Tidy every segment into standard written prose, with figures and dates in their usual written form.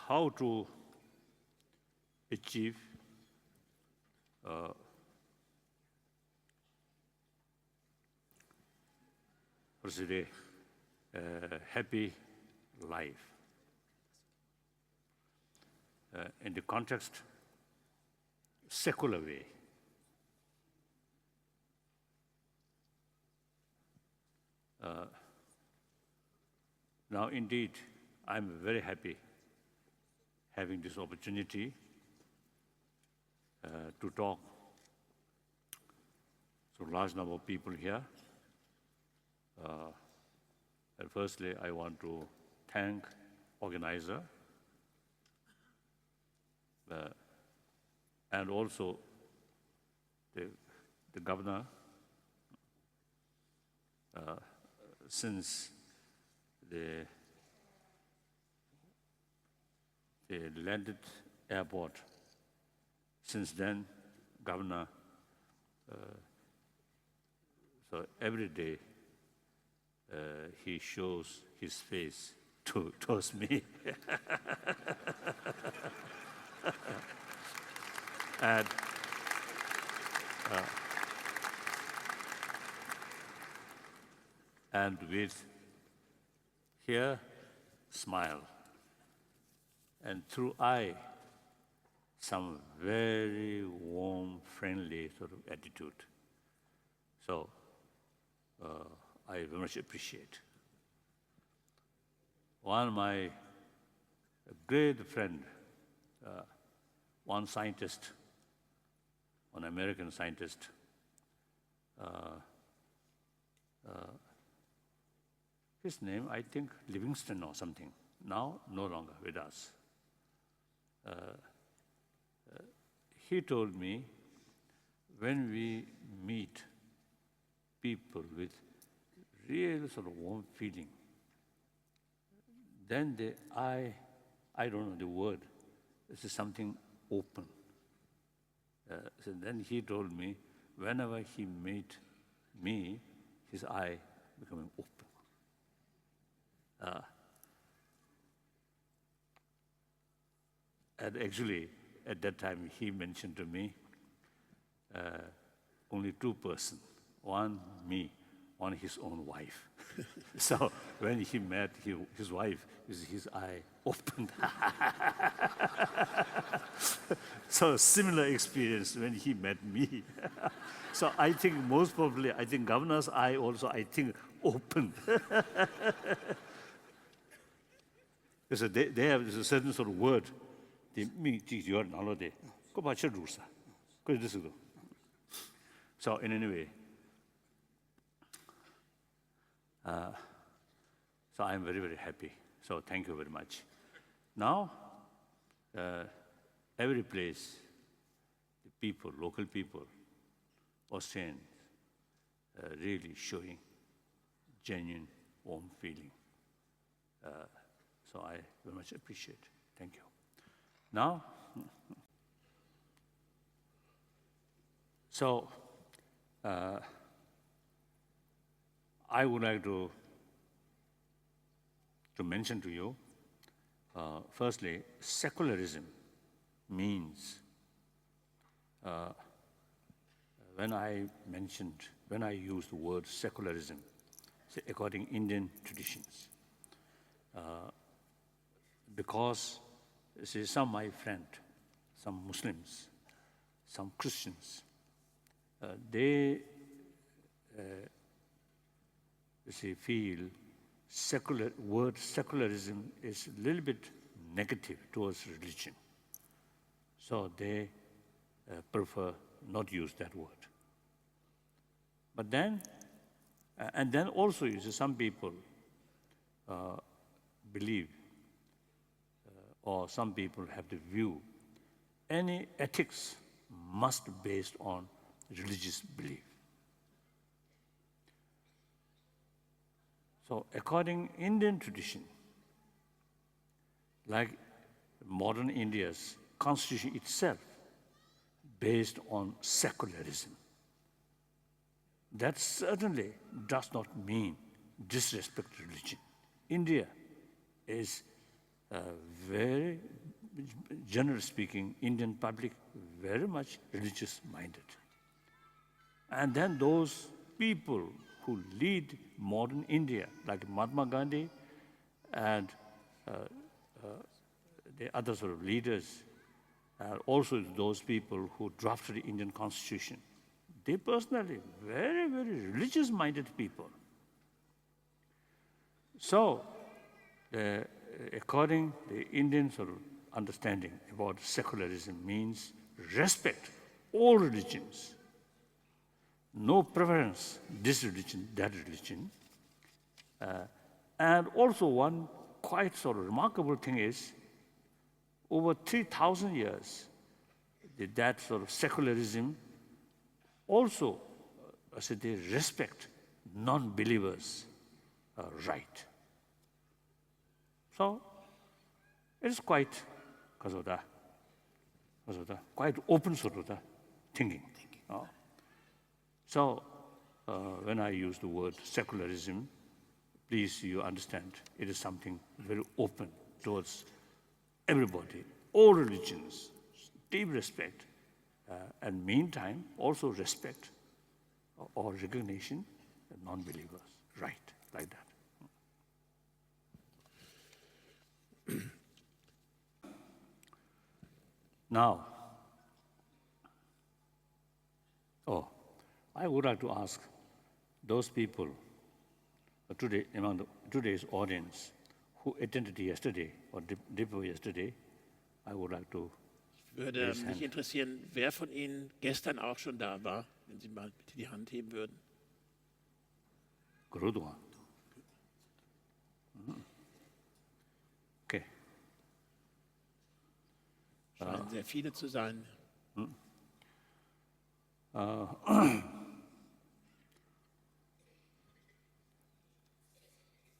how to achieve a happy life. In the context, secular way. Now, indeed, I'm very happy having this opportunity to talk to a large number of people here. And firstly, I want to thank organizer and also the governor, since the landed airport. Since then, governor, so every day he shows his face towards me. And with here, smile, and through eye, some very warm, friendly sort of attitude. So I very much appreciate. One of my great friend, one scientist, one American scientist, his name, I think, Livingston or something, now no longer with us. He told me, when we meet people with real sort of warm feeling, then I don't know the word, this is something open. So then he told me, whenever he met me, his eye becoming open. And actually, at that time, he mentioned to me only two persons. One, me, one, his own wife. So when he met his wife, his eye opened. So similar experience when he met me. So I think most probably, I think governor's eye also, I think, opened. Because they have a certain sort of word. So in any way, so I'm very, very happy. So thank you very much. Now, every place, the people, local people, Australians, really showing genuine, warm feeling. So I very much appreciate. Thank you. Now, so I would like to mention to you, firstly, secularism means, when I use the word secularism, according to Indian traditions, because see, some of my friends, some Muslims, some Christians, they feel word secularism is a little bit negative towards religion. So they prefer not use that word. But then, and then also you see some people believe, or some people have the view, any ethics must be based on religious belief. So according to Indian tradition, like modern India's constitution itself, based on secularism, that certainly does not mean disrespect to religion. India is very, generally speaking, Indian public very much religious-minded. And then those people who lead modern India, like Mahatma Gandhi and the other sort of leaders, also those people who drafted the Indian Constitution, they personally, very, very religious-minded people. So, according to the Indian sort of understanding about secularism means respect all religions, no preference, this religion, that religion. And also one quite sort of remarkable thing is, over 3,000 years, that sort of secularism also, they respect non-believers' right. So it's quite quite open sort of thinking. So when I use the word secularism, please you understand it is something very open towards everybody, all religions, deep respect, and meantime also respect or recognition of non-believers, right, like that. Now, I would like to ask those people today, among today's audience, who attended yesterday or day before yesterday, I would like to. Würde mich interessieren, wer von Ihnen gestern auch schon da war, wenn Sie mal bitte die Hand heben würden. Gurudwara. Okay. Scheinen sehr viele zu sein.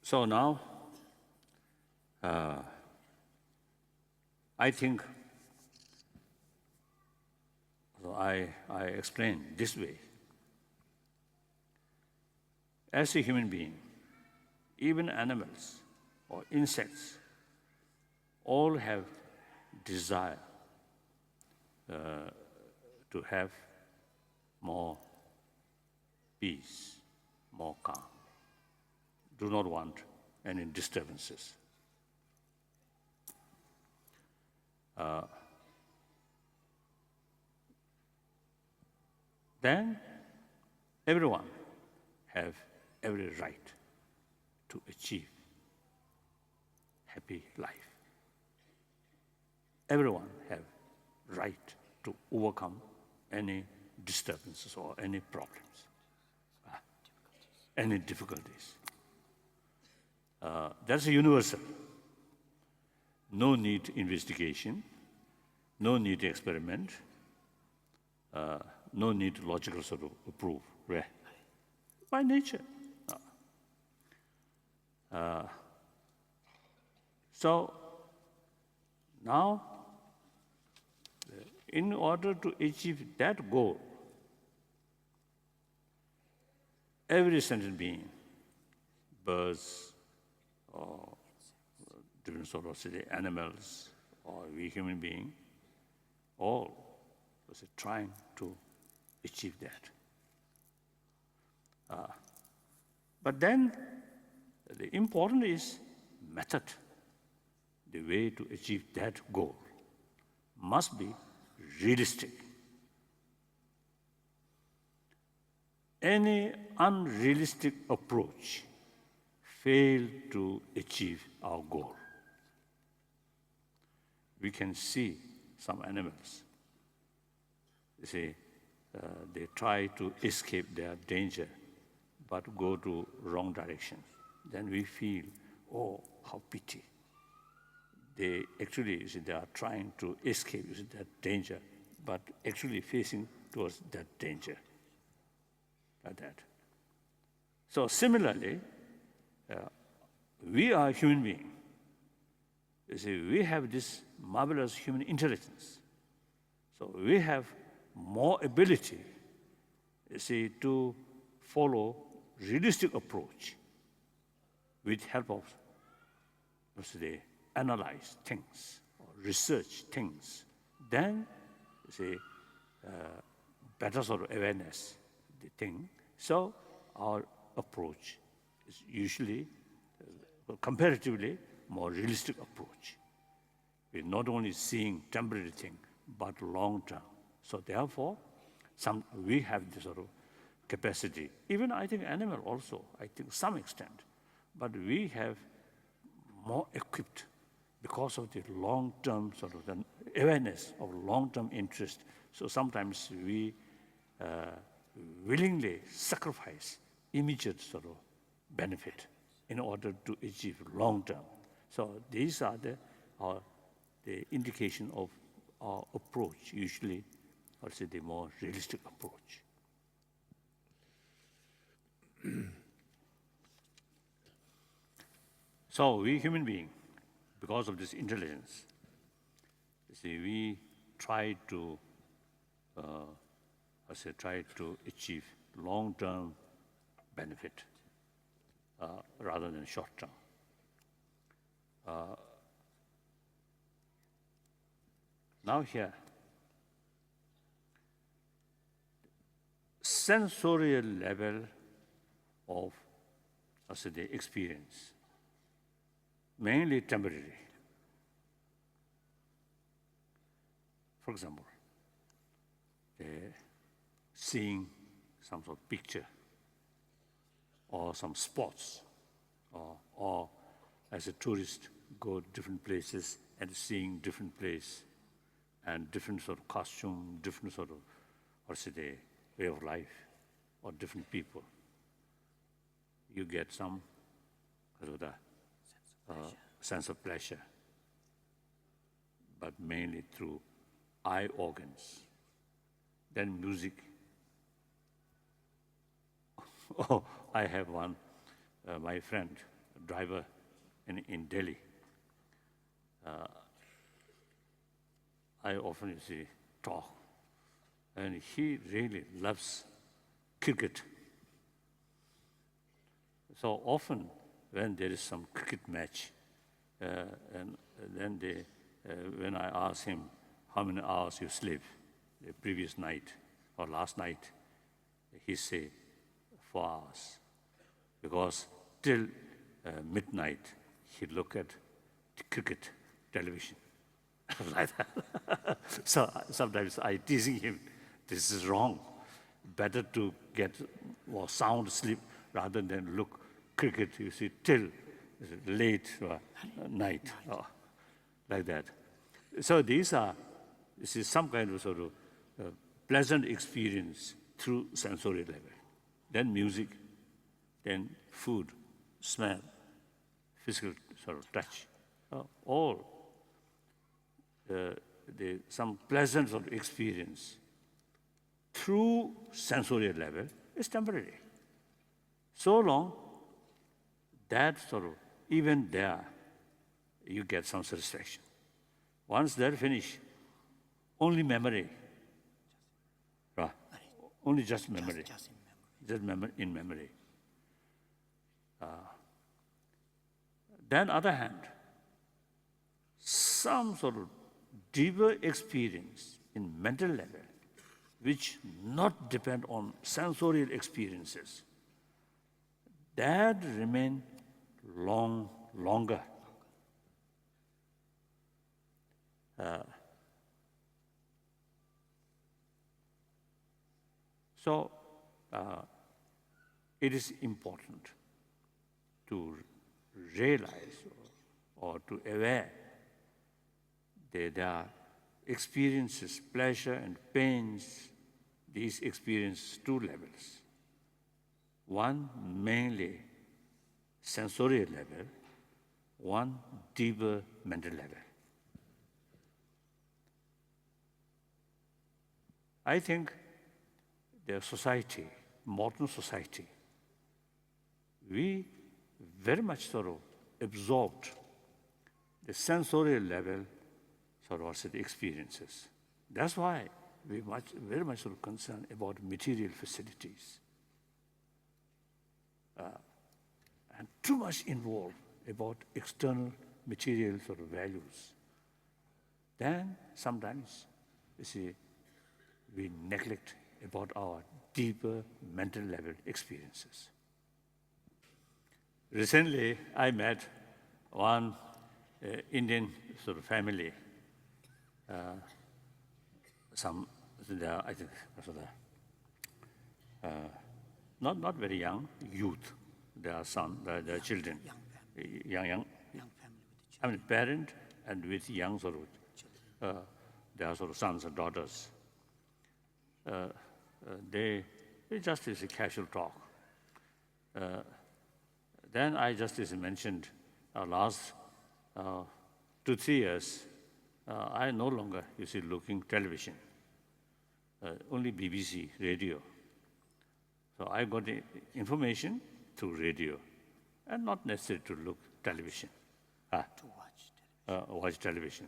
So now, I think, so I explain this way. As a human being, even animals or insects all have desire to have more peace, more calm. Do not want any disturbances. Then everyone have every right to achieve happy life. Everyone have right to overcome any disturbances or any problems, any difficulties. That's universal. No need investigation, no need experiment, no need logical sort of proof, right? By nature. So now, in order to achieve that goal, every sentient being, birds, or different sort of animals, or we human being, all was trying to achieve that. But then the important is method. The way to achieve that goal must be realistic. Any unrealistic approach fail to achieve our goal. We can see some animals. You see, they try to escape their danger, but go to wrong direction. Then we feel, oh, how pity. They actually, you see, they are trying to escape that danger, but actually facing towards that danger, like that. So similarly, we are human beings. You see, we have this marvelous human intelligence. So we have more ability, you see, to follow realistic approach with help of the analyze things or research things, then say better sort of awareness the thing. So our approach is usually comparatively more realistic approach. We're not only seeing temporary thing, but long term. So therefore, we have this sort of capacity. Even I think animal also, I think some extent, but we have more equipped because of the long-term sort of the awareness of long-term interest. So sometimes we willingly sacrifice immediate sort of benefit in order to achieve long-term. So these are the indication of our approach, usually, or say the more realistic approach. So we human beings, because of this intelligence, you see, we try to, try to achieve long-term benefit rather than short-term. Now here, sensorial level of, the experience, mainly temporary. For example, seeing some sort of picture or some sports, or as a tourist go different places and seeing different place and different sort of costume, different sort of, way of life, or different people. You get some sense of pleasure, but mainly through eye organs. Then music. Oh, I have one, my friend, a driver in Delhi. I often talk, and he really loves cricket. So often when there is some cricket match, and then when I ask him how many hours you sleep the previous night or last night, he say 4 hours, because till midnight he look at the cricket television. Like that. So sometimes I teasing him, this is wrong. Better to get more sound sleep rather than look cricket, you see, till late night, like that. So these are, this is some kind of sort of pleasant experience through sensory level. Then music, then food, smell, physical sort of touch, all some pleasant sort of experience through sensorial level is temporary. So long that sort of, even there, you get some satisfaction. Once they're finished, only memory, right? Only just memory, just in memory. Then other hand, some sort of deeper experience in mental level, which not depend on sensorial experiences, that remain longer. So it is important to realize or to aware that there are experiences, pleasure and pains. These experience two levels. One mainly sensorial level, one deeper mental level. I think the society, modern society, we very much sort of absorbed the sensorial level sort of also the experiences. That's why we very much sort of concerned about material facilities. And too much involved about external material sort of values, then sometimes, you see, we neglect about our deeper mental level experiences. Recently, I met one Indian sort of family. I think, sort of, not very young, youth. Their son, their children, young Young family with the I mean, parent and with young sort of, their sort of sons and daughters. They just is a casual talk. Then I just as mentioned, last 2-3 years, I no longer, you see, looking television, only BBC, radio. So I got the information through radio, and not necessary to look television, to watch television. watch television.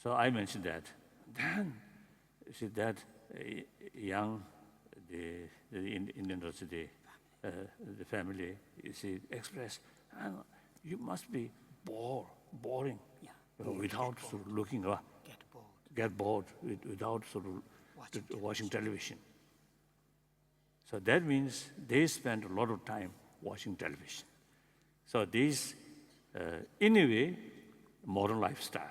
So I mentioned that. Then, you see, that young, the Indian the family, you see, expressed, you must be boring, without sort of looking up, Get bored. without sort of watching television. So that means they spend a lot of time watching television. So this, in a way, modern lifestyle.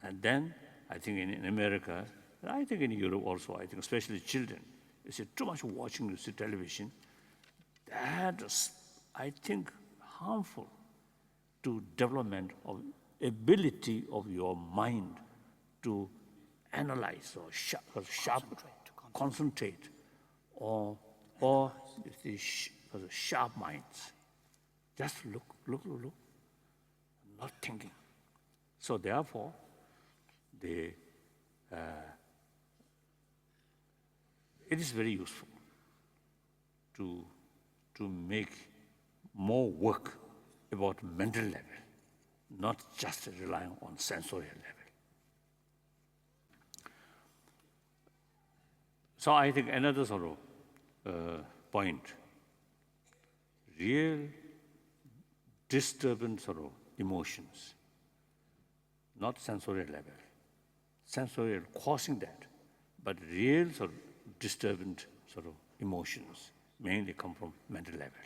And then I think in America, I think in Europe also, I think especially children, you see too much watching you see, television. That is, I think, harmful to development of ability of your mind to analyze or concentrate or the sharp minds. Just look, not thinking. So therefore, it is very useful to make more work about mental level, not just relying on sensorial level. So I think another sort of point, real disturbance sort of emotions, not sensorial level. Sensorial causing that, but real sort of disturbant sort of emotions mainly come from mental level.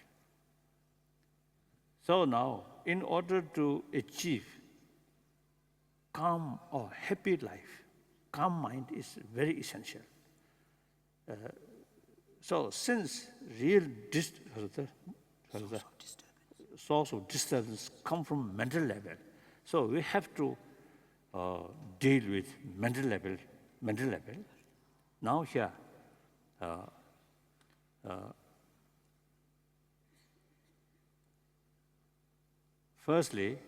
So now, in order to achieve calm or happy life, calm mind is very essential. So since real source of disturbance come from mental level, so we have to deal with mental level. Now here, firstly,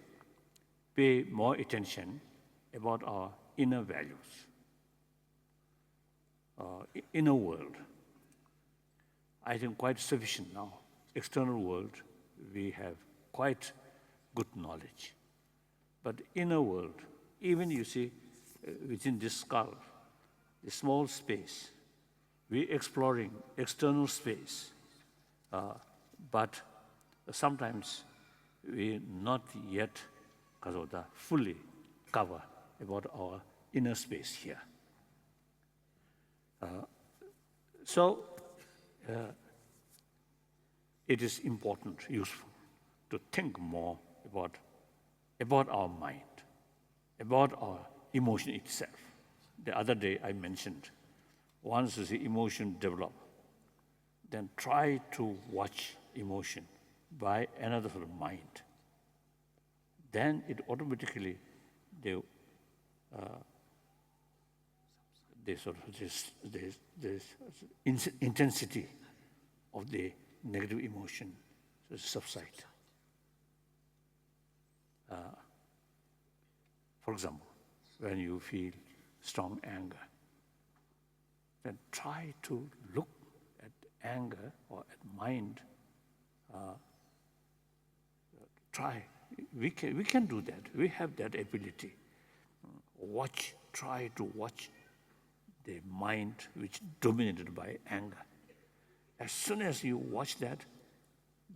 pay more attention about our inner values, inner world. I think quite sufficient now. External world, we have quite good knowledge. But inner world, even you see, within this skull, the small space, we're exploring external space, but sometimes we not yet fully cover about our inner space here. So it is important, useful, to think more about our mind, about our emotion itself. The other day I mentioned, once the emotion develop, then try to watch emotion by another sort of mind. Then it automatically, the sort of this intensity of the negative emotion subside. For example, when you feel strong anger, then try to look at anger or at mind. We can do that. We have that ability. Try to watch the mind which dominated by anger. As soon as you watch that,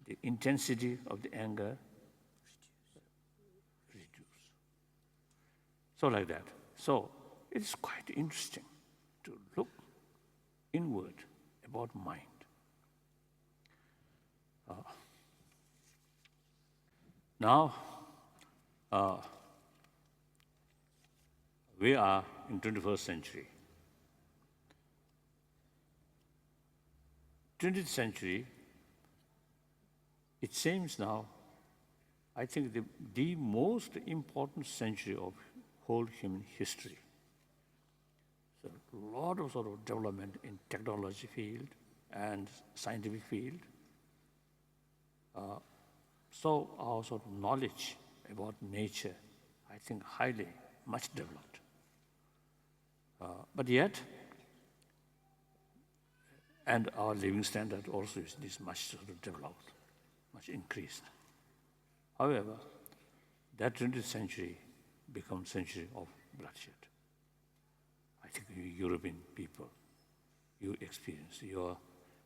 the intensity of the anger reduce. So like that. So it is quite interesting to look inward about mind. Now, we are in 21st century. 20th century, it seems now, I think the most important century of whole human history. So a lot of sort of development in technology field and scientific field. So our sort of knowledge about nature, I think highly, much developed. But yet, and our living standard also is much sort of developed, much increased. However, that 20th century becomes century of bloodshed. I think you European people, you experience, your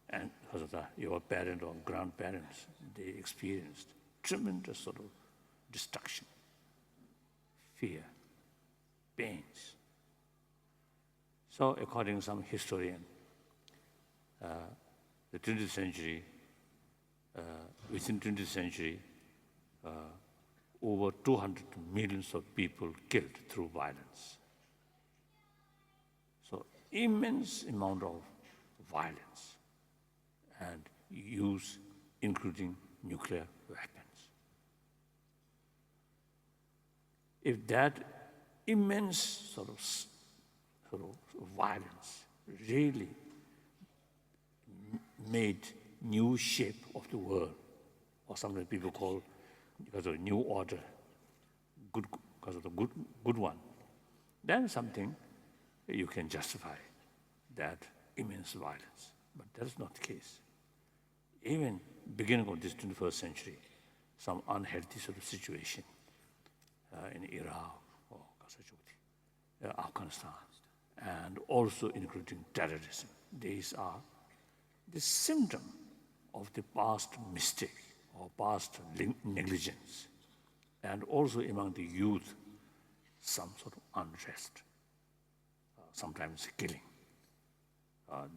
parent or grandparents, they experienced tremendous sort of destruction, fear, pains. So according to some historian, the 20th century, within 20th century, over 200 millions of people killed through violence. So immense amount of violence and use, including nuclear weapons. If that immense sort of violence really made new shape of the world, or sometimes people call because of new order, because of the good one, then something you can justify that immense violence. But that is not the case. Even beginning of this 21st century, some unhealthy sort of situation in Iraq or Afghanistan, and also including terrorism. These are the symptom of the past mistake or past negligence, and also among the youth, some sort of unrest, sometimes killing.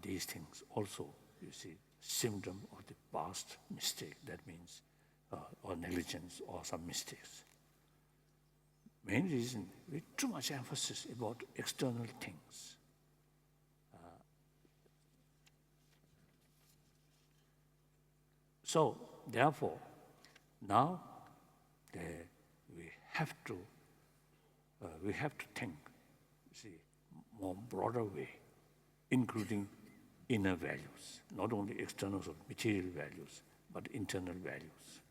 These things also, you see, symptom of the past mistake. That means, or negligence or some mistakes. Main reason, with too much emphasis about external things. So, therefore, now we have to think, see, more broader way, including inner values, not only external or material values, but internal values.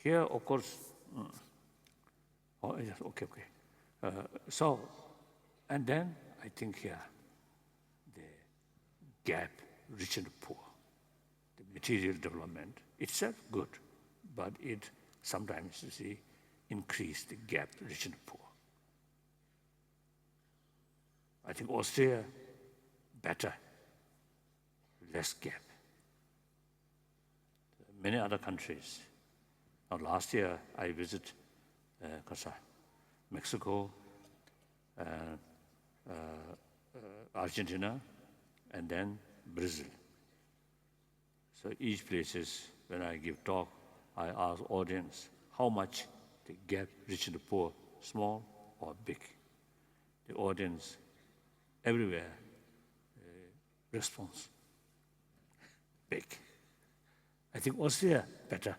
Here, of course, oh, yes, okay. So, and then I think here, the gap, rich and poor, the material development itself good, but it sometimes, you see, increase the gap, rich and poor. I think Austria, better, less gap. Many other countries. Now, last year I visited Mexico, Argentina, and then Brazil. So each places, when I give talk, I ask audience how much the gap rich and poor, small or big. The audience everywhere response big. I think Austria better,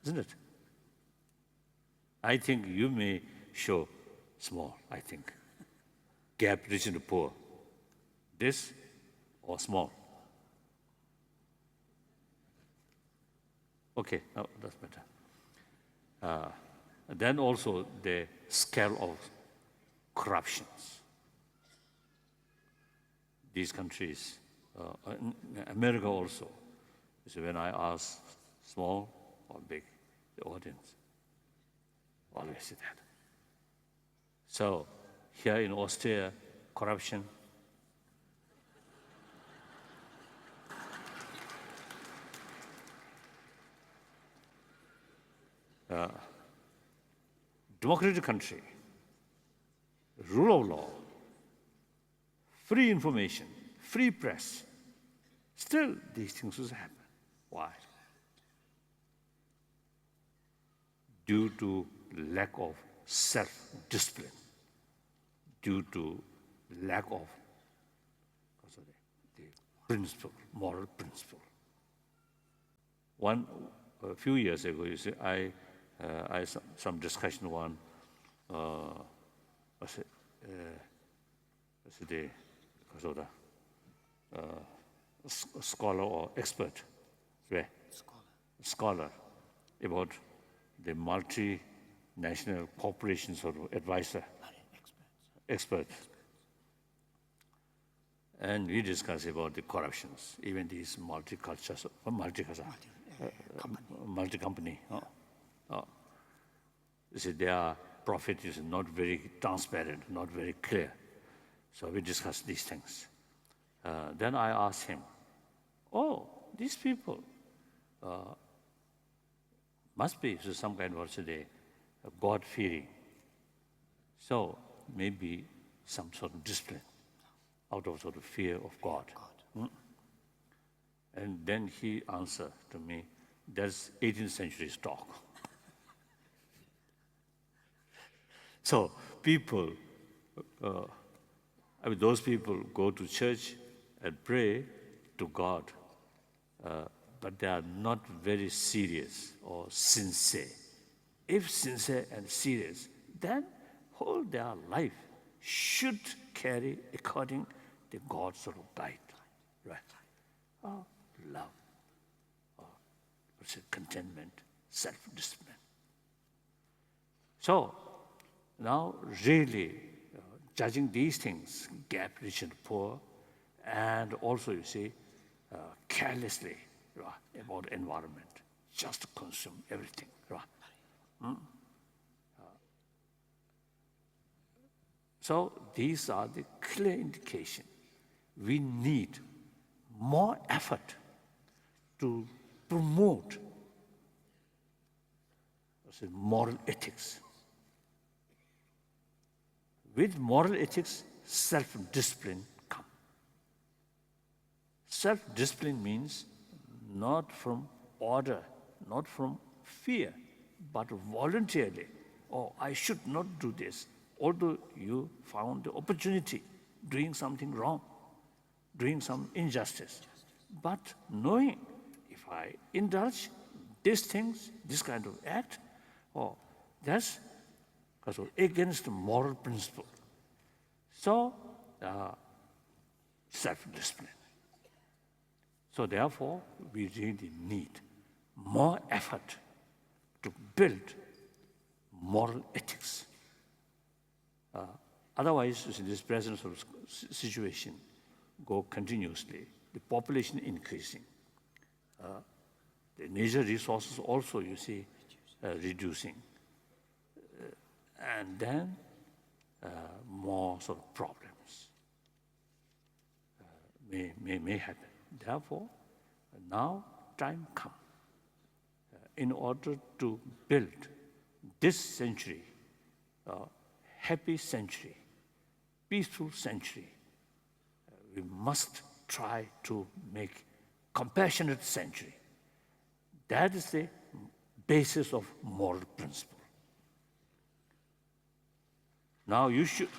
isn't it? I think you may show small, I think. Gap rich and poor. This or small? Okay, no, that's better. Then also the scale of corruptions. These countries, America also. So when I ask small or big, the audience always say that. So here in Austria, corruption democratic country, rule of law, free information, free press, still these things will happen. Why? Due to lack of self-discipline, due to lack of the principle, moral principle. A few years ago, you see, I had some discussion one, scholar or expert, right? Scholar about the multinational corporations or advisor, expert. And we discuss about the corruptions, even these multi-company. You see, their profit is not very transparent, not very clear. So we discuss these things. Then I asked him, oh, these people must be some kind of God-fearing. So maybe some sort of discipline out of sort of fear of God. And then he answered to me, that's 18th century talk. So people, those people go to church and pray to God, but they are not very serious or sincere. If sincere and serious, then whole their life should carry according to God's sort of guide, right? Love, contentment, self-discipline. So now really judging these things, gap rich and poor, and also you see carelessly about environment, just to consume everything, right? So these are the clear indication. We need more effort to promote moral ethics. With moral ethics, self-discipline comes. Self-discipline means not from order, not from fear, but voluntarily. Oh, I should not do this. Although you found the opportunity, doing something wrong, doing some injustice. But knowing if I indulge these things, this kind of act, that's against the moral principle. So, self-discipline. So therefore, we really need more effort to build moral ethics. Otherwise, this present sort of situation go continuously. The population increasing. The natural resources also, you see, reducing. And then more sort of problems may happen. Therefore, now time comes in order to build this century, happy century, peaceful century, we must try to make compassionate century. That is the basis of moral principle. Now you should.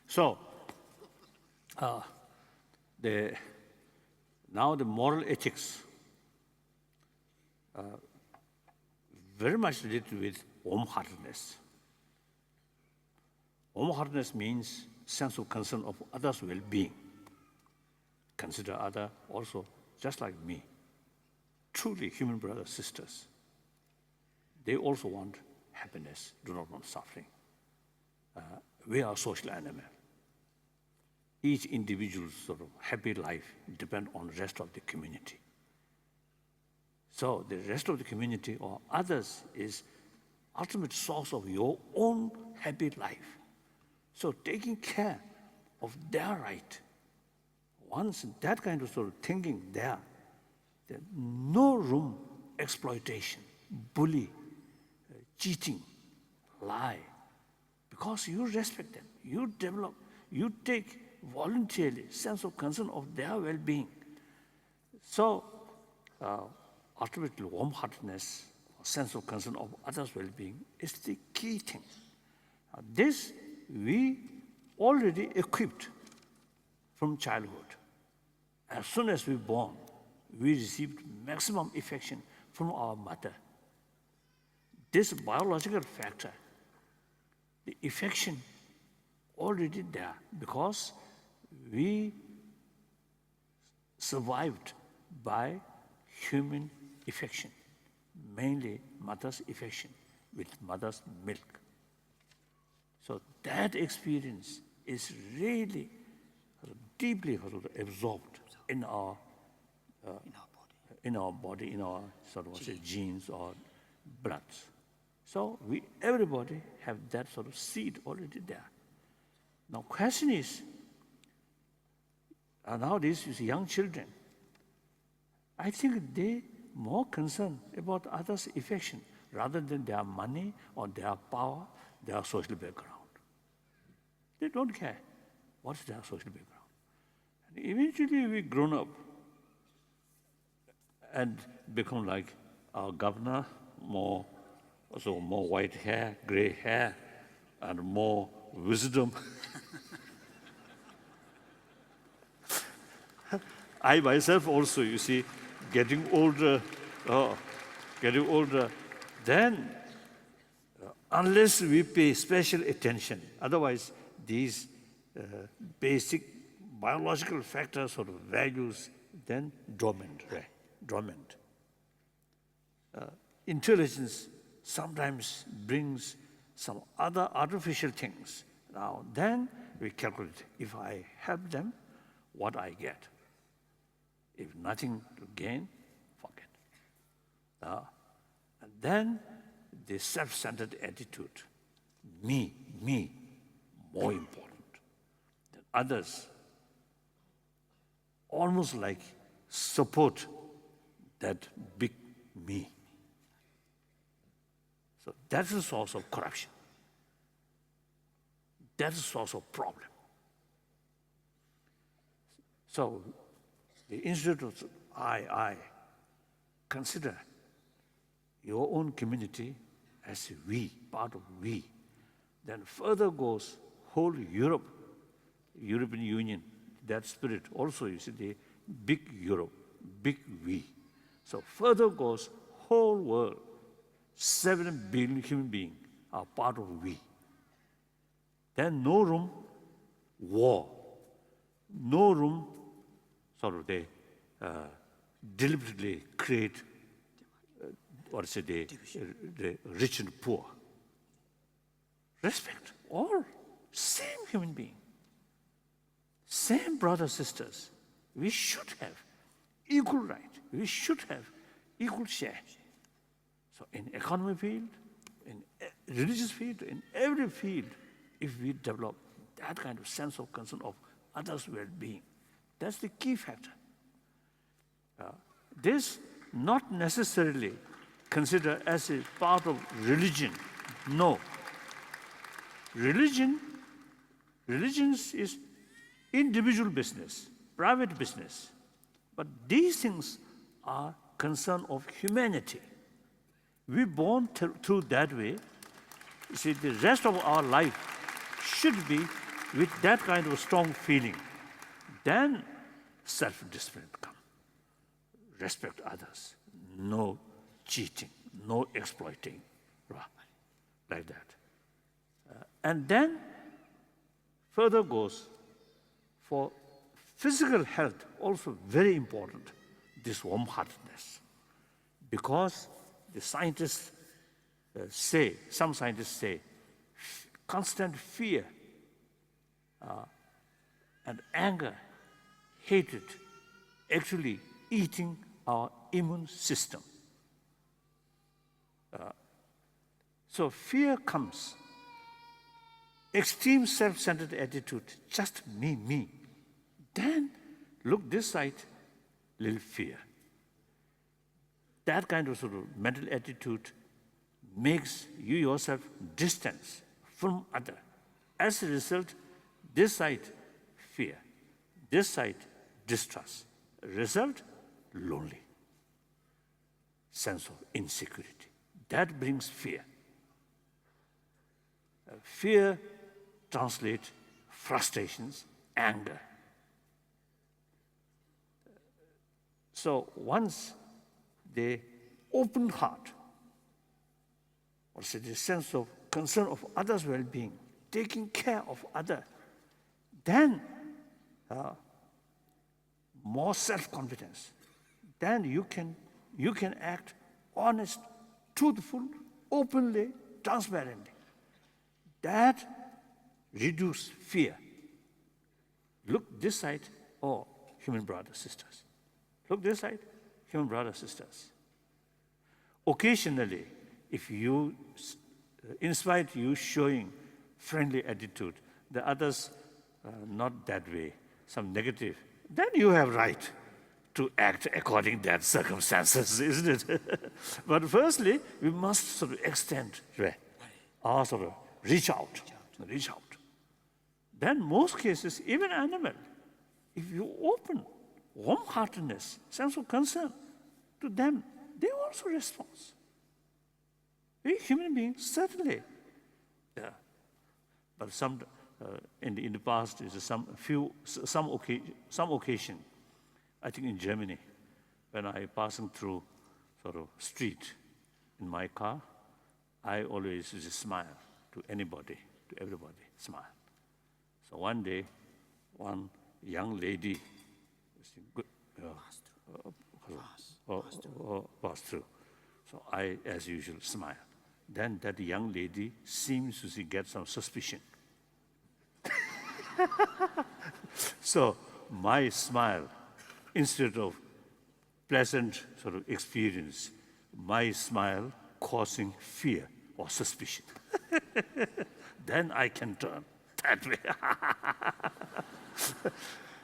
So, now the moral ethics very much related with warm-heartedness. Warm-heartedness means sense of concern of others' well-being. Consider others also just like me. Truly human brothers, sisters. They also want happiness, do not want suffering. We are social animals. Each individual's sort of happy life depends on the rest of the community. So the rest of the community or others is ultimate source of your own happy life. So taking care of their right, once that kind of sort of thinking there, there's no room exploitation, bully, cheating, lie, because you respect them, you develop, you take voluntarily sense of concern of their well-being. So ultimately, warm-heartedness, sense of concern of others' well-being is the key thing. This we already equipped from childhood. As soon as we were born, we received maximum affection from our mother. This biological factor, the affection already there because we survived by human affection, mainly mother's affection with mother's milk. So that experience is really deeply absorbed in our body, in our sort of say, genes or blood. So everybody have that sort of seed already there. Now, question is, nowadays you see young children, I think they more concerned about others' affection rather than their money or their power, their social background. They don't care what's their social background. And eventually we grown up and become like our governor, more white hair, gray hair, and more wisdom. I myself also, you see, getting older, then unless we pay special attention, otherwise these basic biological factors or values then dormant. Intelligence sometimes brings some other artificial things. Now then we calculate, if I help them, what I get. If nothing to gain, forget. And then the self-centered attitude, me, more important than others, almost like support that big me. So that's the source of corruption. That's the source of problem. So the Institute of I consider your own community as we, part of we. Then further goes whole Europe, European Union, that spirit also, you see, the big Europe, big we. So further goes whole world, 7 billion human beings are part of we. Then no room, war. No room, sort of they deliberately create, the rich and poor. Respect all, same human being, same brothers, sisters. We should have equal right. We should have equal share. So in economic field, in religious field, in every field, if we develop that kind of sense of concern of others' well-being, that's the key factor. This not necessarily considered as a part of religion. No. Religions is individual business, private business. But these things are concern of humanity. We're born through that way. You see, the rest of our life should be with that kind of strong feeling. Then self-discipline comes. Respect others. No cheating, no exploiting, like that. And then further goes for physical health, also very important, this warm-heartedness. Because the scientists some scientists say, constant fear and anger, hatred, actually eating our immune system. So fear comes, extreme self-centered attitude, just me. Then look this side, little fear. That kind of sort of mental attitude makes you yourself distance from other. As a result, this side, fear. This side, distrust. Result, lonely. Sense of insecurity. That brings fear. Fear translates frustrations, anger. So once the open heart, or say the sense of concern of others' well-being, taking care of others, then more self-confidence. Then you can act honest, truthful, openly, transparently. That reduces fear. Look this side, oh, human brothers, sisters. Look this side, human brothers, sisters. Occasionally, if you, in spite you showing friendly attitude, the others not that way, some negative, then you have right to act according to that circumstances, isn't it? But firstly, we must sort of extend, or sort of reach out. Then most cases, even animal, if you open warm-heartedness, sense of concern to them, they also respond. We human beings, certainly. Yeah. But some, in the past, is some occasion, I think in Germany, when I passing through sort of street in my car, I always just smile to anybody, to everybody, smile. So one day, one young lady passed through. So I, as usual, smile. Then that young lady seems to get some suspicion. So my smile, instead of pleasant sort of experience, my smile causing fear or suspicion. Then I can turn that way.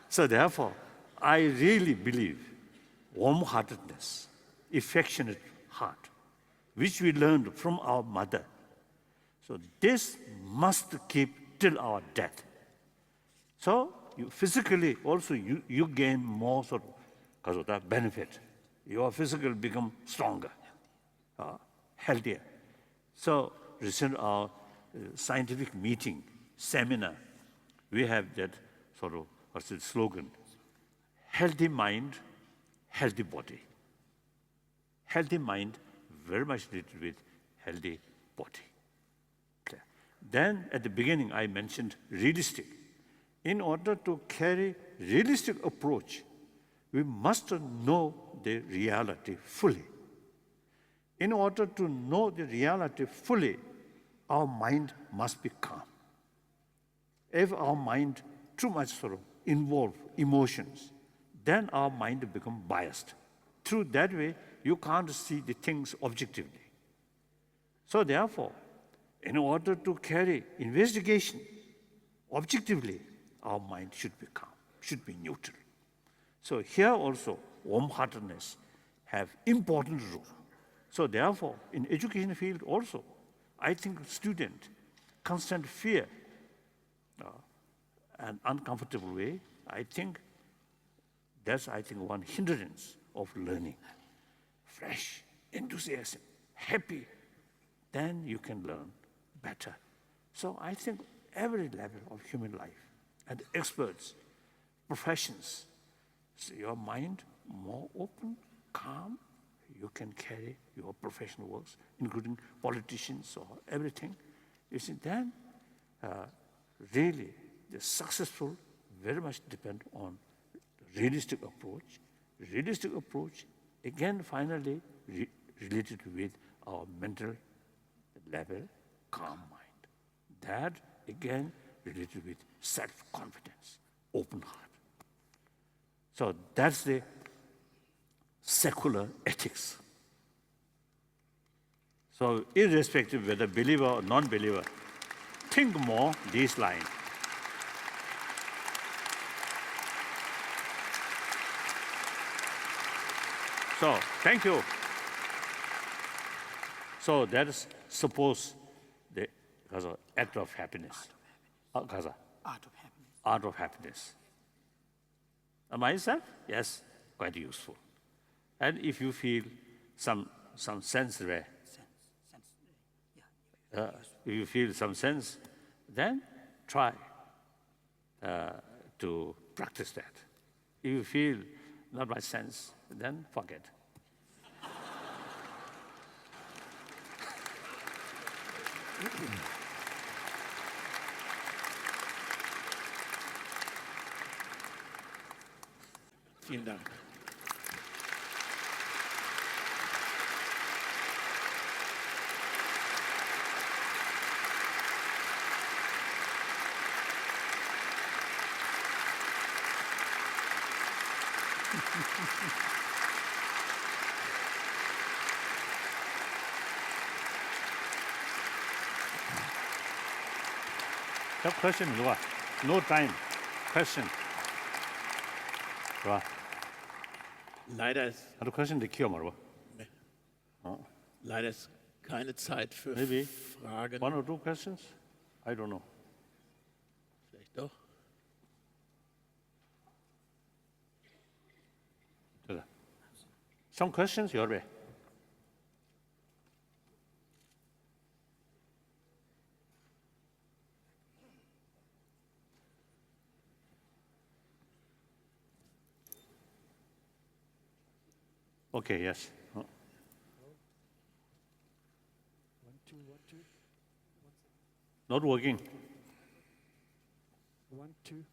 So therefore, I really believe warm-heartedness, affectionate heart, which we learned from our mother. So this must keep till our death. So you physically also you gain more sort of because of that benefit. Your physical become stronger, healthier. So recent our scientific meeting, seminar, we have that sort of what's the slogan? Healthy mind, healthy body. Healthy mind, very much related with healthy body. Okay. Then at the beginning I mentioned realistic. In order to carry realistic approach, we must know the reality fully. In order to know the reality fully, our mind must be calm. If our mind too much sort of involve emotions, then our mind become biased. Through that way, you can't see the things objectively. So therefore, in order to carry investigation objectively, our mind should be calm, should be neutral. So here also, warm-heartedness have important role. So therefore, in education field also, I think student, constant fear and uncomfortable way, I think that's, one hindrance of learning. Fresh, enthusiasm, happy, then you can learn better. So I think every level of human life, and experts, professions, so your mind more open, calm, you can carry your professional works, including politicians or everything. You see, then really the successful very much depend on realistic approach. Realistic approach, again, finally related with our mental level, calm mind. That, again, related with self-confidence, open heart. So that's the secular ethics. So irrespective whether believer or non-believer, think more these lines. So, thank you. So that is suppose the act of happiness. Kaza, Art of happiness. art of happiness. Myself, yes, quite useful. And if you feel some sense there, if you feel some sense, then try to practice that. If you feel not much sense, then forget. Vielen Dank. Have question, Luwa. No time. Question. Luwa. Leider ist, Have a question to kill Marwa. leider ist keine Zeit für Maybe Fragen. one or two questions? I don't know. Vielleicht doch. Some questions, your way. Okay, yes. Oh. 1, 2, 1, 2, Not working. 1, 2.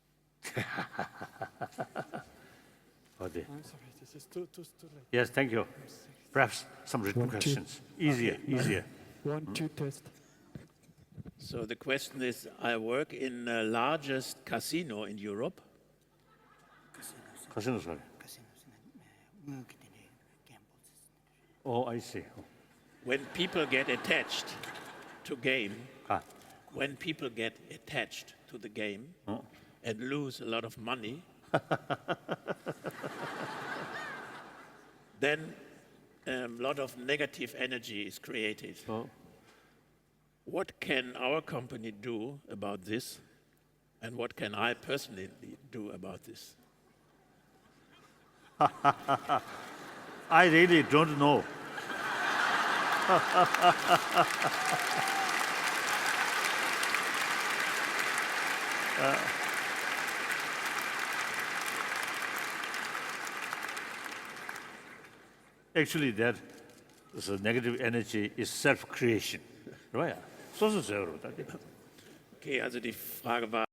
Okay. I'm sorry, this is too late. Yes, thank you. Perhaps some written 1, 2. questions. Easier, easier. 1, 2, test. So the question is, I work in the largest casino in Europe. Question, sorry. Oh, I see. When people get attached to game, Ah, when people get attached to the game and lose a lot of money, then a lot of negative energy is created. so What can our company do about this? And what can I personally do about this? I really don't know. Actually, that is a negative energy is self-creation. Right? So. Okay, also die Frage war,